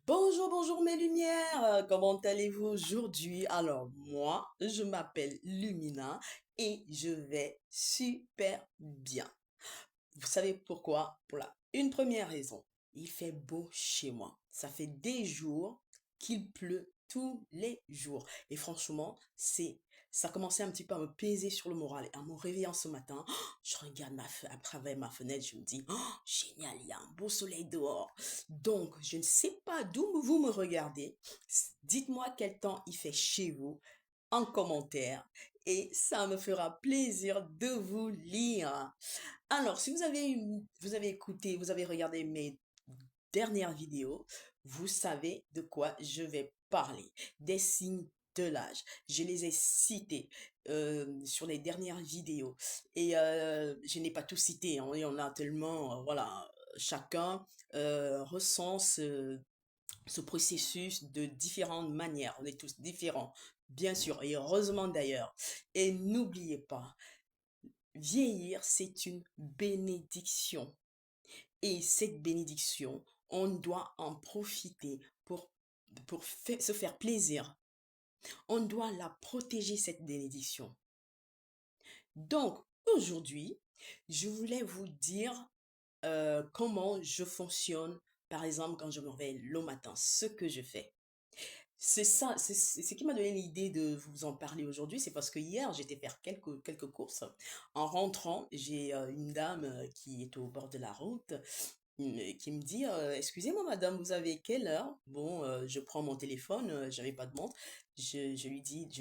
Bonjour, bonjour mes lumières, comment allez-vous aujourd'hui? Alors moi, je m'appelle Lumina et je vais super bien. Vous savez pourquoi? Pour une première raison, il fait beau chez moi. Ça fait des jours qu'il pleut tous les jours. Et franchement, ça commençait un petit peu à me peser sur le moral. Et en me réveillant ce matin, je regarde à travers ma fenêtre, je me dis, oh, génial, il y a un beau soleil dehors. Donc, je ne sais pas d'où vous me regardez. Dites-moi quel temps il fait chez vous en commentaire et ça me fera plaisir de vous lire. Alors, si vous avez écouté, vous avez regardé mes dernières vidéos, vous savez de quoi je vais parler. Des signes de l'âge. Je les ai cités sur les dernières vidéos. Et je n'ai pas tout cité, hein, il y en a tellement, voilà, chacun ressent ce processus de différentes manières. On est tous différents, bien sûr, et heureusement d'ailleurs. Et n'oubliez pas, vieillir, c'est une bénédiction. Et cette bénédiction, on doit en profiter pour se faire plaisir. On doit la protéger, cette bénédiction. Donc, aujourd'hui, je voulais vous dire comment je fonctionne, par exemple, quand je me réveille le matin, ce que je fais. C'est ça, c'est ce qui m'a donné l'idée de vous en parler aujourd'hui, c'est parce que hier, j'étais faire quelques courses. En rentrant, j'ai une dame qui est au bord de la route qui me dit, excusez-moi madame, vous avez quelle heure? Bon, je prends mon téléphone, j'avais pas de montre, je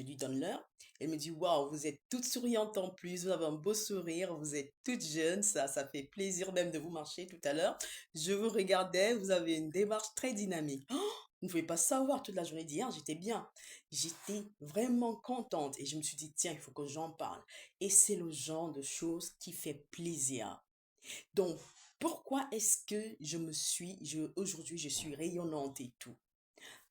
lui donne l'heure. Elle me dit, waouh, vous êtes toute souriante en plus, vous avez un beau sourire, vous êtes toute jeune, ça fait plaisir même de vous marcher tout à l'heure. Je vous regardais, vous avez une démarche très dynamique. Vous ne pouvez pas savoir, toute la journée d'hier, j'étais bien. J'étais vraiment contente et je me suis dit, tiens, il faut que j'en parle. Et c'est le genre de choses qui fait plaisir. Donc, pourquoi est-ce que aujourd'hui, je suis rayonnante et tout?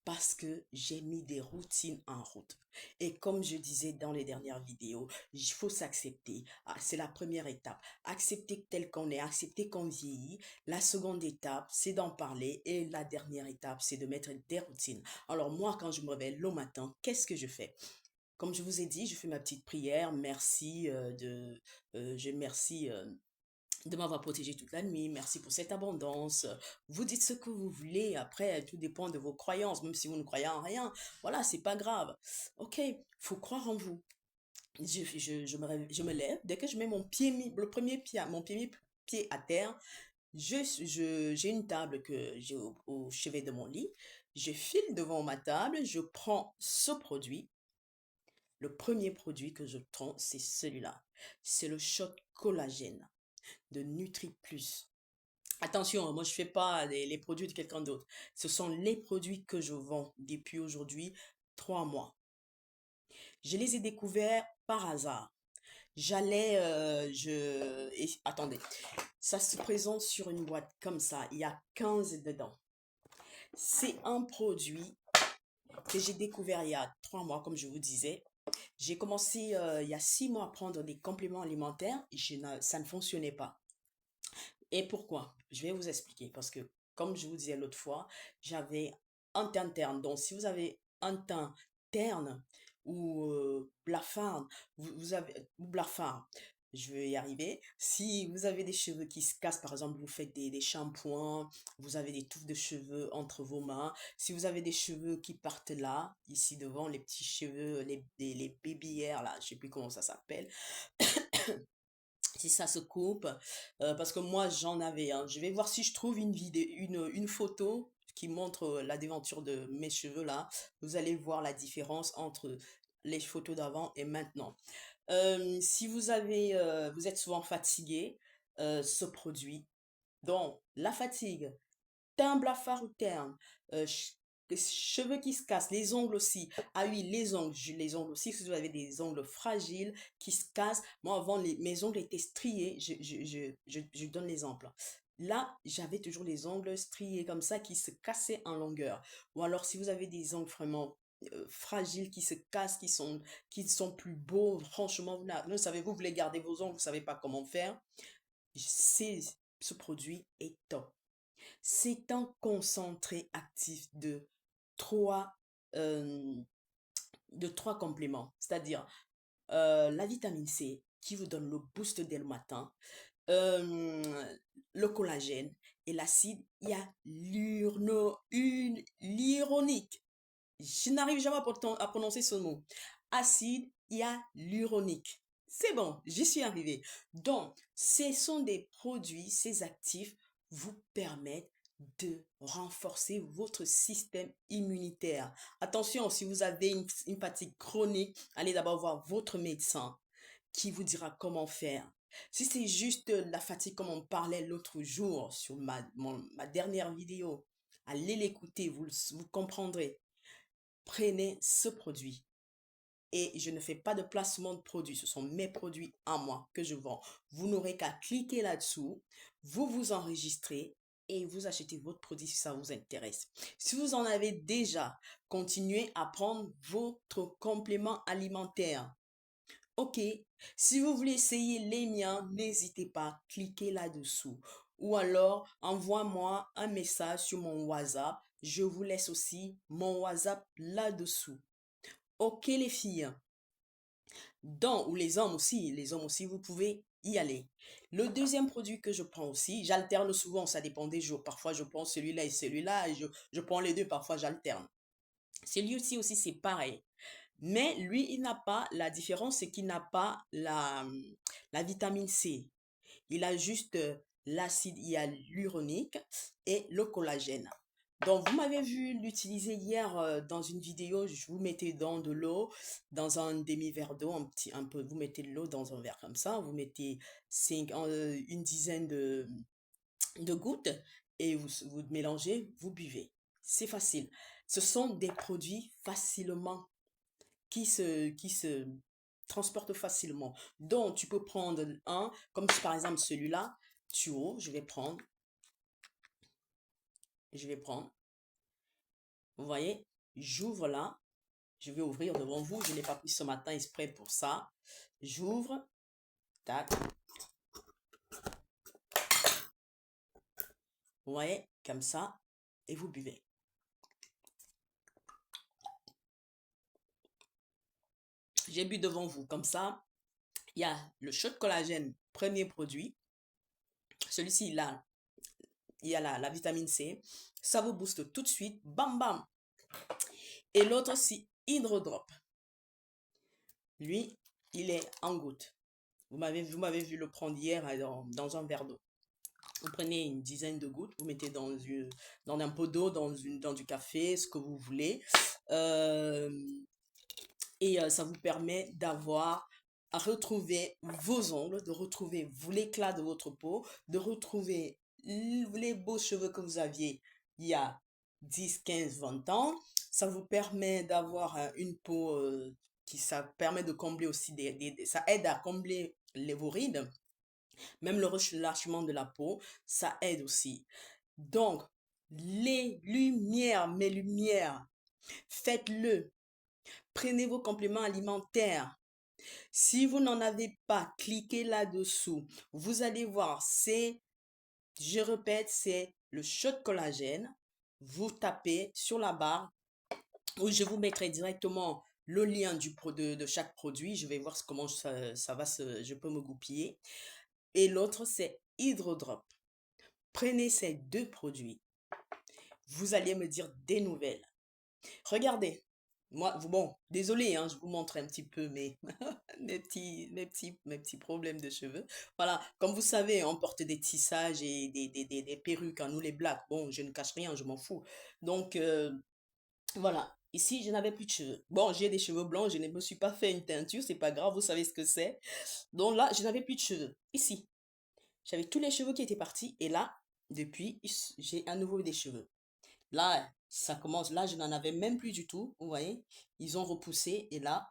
Parce que j'ai mis des routines en route. Et comme je disais dans les dernières vidéos, il faut s'accepter. Ah, c'est la première étape. Accepter tel qu'on est, accepter qu'on vieillit. La seconde étape, c'est d'en parler. Et la dernière étape, c'est de mettre des routines. Alors moi, quand je me réveille le matin, qu'est-ce que je fais? Comme je vous ai dit, je fais ma petite prière. Merci je merci de m'avoir protégé toute la nuit. Merci pour cette abondance. Vous dites ce que vous voulez. Après, tout dépend de vos croyances. Même si vous ne croyez en rien, voilà, c'est pas grave. Ok, faut croire en vous. Je me lève. Dès que je mets le premier pied, pied à terre, j'ai une table que j'ai au chevet de mon lit. Je file devant ma table. Je prends ce produit. Le premier produit que je prends, c'est celui-là. C'est le shot collagène de NutriPlus. Attention, moi je fais pas les produits de quelqu'un d'autre. Ce sont les produits que je vends depuis aujourd'hui 3 mois. Je les ai découverts par hasard. Attendez, ça se présente sur une boîte comme ça. Il y a 15 dedans. C'est un produit que j'ai découvert il y a 3 mois, comme je vous disais. J'ai commencé il y a 6 mois à prendre des compléments alimentaires et ça ne fonctionnait pas. Et pourquoi? Je vais vous expliquer. Parce que, comme je vous disais l'autre fois, j'avais un teint terne. Donc, si vous avez un teint terne ou blafard, vous avez ou blafard, je vais y arriver. Si vous avez des cheveux qui se cassent, par exemple, vous faites des shampoings, vous avez des touffes de cheveux entre vos mains. Si vous avez des cheveux qui partent là, ici devant, les petits cheveux, les baby hairs, là, je sais plus comment ça s'appelle, si ça se coupe, parce que moi j'en avais un. Je vais voir si je trouve une photo qui montre la déventure de mes cheveux là. Vous allez voir la différence entre les photos d'avant et maintenant. Si vous êtes souvent fatigué, ce produit, donc la fatigue, teint blafard ou terne, les cheveux qui se cassent, les ongles aussi. Ah oui, les ongles aussi, si vous avez des ongles fragiles qui se cassent. Moi, avant, mes ongles étaient striés. Je donne l'exemple. Là, j'avais toujours les ongles striés comme ça qui se cassaient en longueur. Ou alors, si vous avez des ongles vraiment fragiles qui se cassent, qui sont plus beaux, franchement, vous savez, vous voulez garder vos ongles, vous savez pas comment faire. C'est, ce produit est top. C'est un concentré actif trois, euh, de trois compléments, c'est-à-dire la vitamine C qui vous donne le boost dès le matin, euh, le collagène et l'acide hyaluronique. Je n'arrive jamais à prononcer ce mot. Acide hyaluronique. C'est bon, j'y suis arrivée. Donc, ce sont des produits, ces actifs vous permettent de renforcer votre système immunitaire. Attention, si vous avez une fatigue chronique, allez d'abord voir votre médecin qui vous dira comment faire. Si c'est juste la fatigue comme on parlait l'autre jour sur ma dernière vidéo, allez l'écouter, vous comprendrez. Prenez ce produit. Et je ne fais pas de placement de produits. Ce sont mes produits à moi que je vends. Vous n'aurez qu'à cliquer là-dessous, vous vous enregistrez et vous achetez votre produit si ça vous intéresse. Si vous en avez déjà, continuez à prendre votre complément alimentaire. Ok, si vous voulez essayer les miens, n'hésitez pas, cliquez là-dessous. Ou alors, envoie-moi un message sur mon WhatsApp. Je vous laisse aussi mon WhatsApp là-dessous. Ok les filles, ou les hommes aussi, vous pouvez y aller. Le deuxième produit que je prends aussi, j'alterne souvent, ça dépend des jours. Parfois, je prends celui-là et celui-là, et je prends les deux, parfois j'alterne. Celui-ci aussi, c'est pareil. Mais lui, il n'a pas, la différence, c'est qu'il n'a pas la vitamine C. Il a juste l'acide hyaluronique et le collagène. Donc, vous m'avez vu l'utiliser hier dans une vidéo. Je vous mettais dans de l'eau, dans un demi-verre d'eau, un peu. Vous mettez de l'eau dans un verre comme ça. Vous mettez une dizaine de gouttes et vous mélangez, vous buvez. C'est facile. Ce sont des produits facilement qui se transportent facilement. Donc, tu peux prendre un, comme par exemple celui-là, tu ouvres, je vais prendre, vous voyez, j'ouvre là, je vais ouvrir devant vous, je n'ai pas pris ce matin exprès pour ça, j'ouvre, tac, vous voyez, comme ça, et vous buvez. J'ai bu devant vous, comme ça, il y a le shot collagène, premier produit, celui-ci, là, il y a la vitamine C, ça vous booste tout de suite, bam bam. Et l'autre aussi, Hydrodrop. Lui, il est en goutte. Vous m'avez vu le prendre hier dans un verre d'eau. Vous prenez une dizaine de gouttes, vous mettez dans un pot d'eau, dans du café, ce que vous voulez. Euh, ça vous permet à retrouver vos ongles, de retrouver l'éclat de votre peau, de retrouver les beaux cheveux que vous aviez il y a 10, 15, 20 ans. Ça vous permet d'avoir une peau ça permet de combler aussi ça aide à combler vos rides. Même le relâchement de la peau, ça aide aussi. Donc, mes lumières, faites-le. Prenez vos compléments alimentaires. Si vous n'en avez pas, cliquez là-dessous. Vous allez voir, je répète, c'est le shot collagène. Vous tapez sur la barre où je vous mettrai directement le lien de chaque produit. Je vais voir comment je peux me goupiller. Et l'autre, c'est Hydrodrop. Prenez ces deux produits. Vous allez me dire des nouvelles. Regardez, bon, désolé, hein, je vous montre un petit peu mes petits problèmes de cheveux. Voilà, comme vous savez, on porte des tissages et des perruques, hein, nous les blacks. Bon, je ne cache rien, je m'en fous. Donc, voilà. Ici, je n'avais plus de cheveux. Bon, j'ai des cheveux blancs, je ne me suis pas fait une teinture, c'est pas grave, vous savez ce que c'est. Donc là, je n'avais plus de cheveux. Ici, j'avais tous les cheveux qui étaient partis et là, depuis, j'ai à nouveau des cheveux. Là, ça commence. Là, je n'en avais même plus du tout. Vous voyez, ils ont repoussé et là,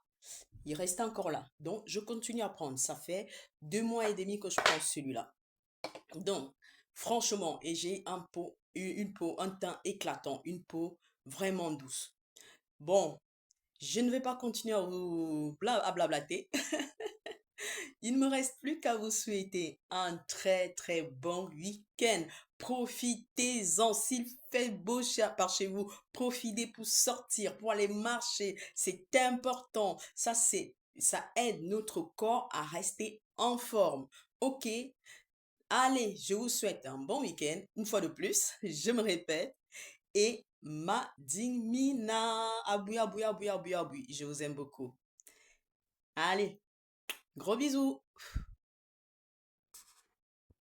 il reste encore là. Donc, je continue à prendre. Ça fait 2 mois et demi que je prends celui-là. Donc, franchement, et j'ai un teint éclatant, une peau vraiment douce. Bon, je ne vais pas continuer à blablater. Il ne me reste plus qu'à vous souhaiter un très très bon week-end. Profitez-en s'il fait beau par chez vous. Profitez pour sortir, pour aller marcher. C'est important. Ça aide notre corps à rester en forme. Ok? Allez, je vous souhaite un bon week-end. Une fois de plus, je me répète. Et ma Mina. Aboui, aboui, aboui, aboui, aboui. Je vous aime beaucoup. Allez, gros bisous.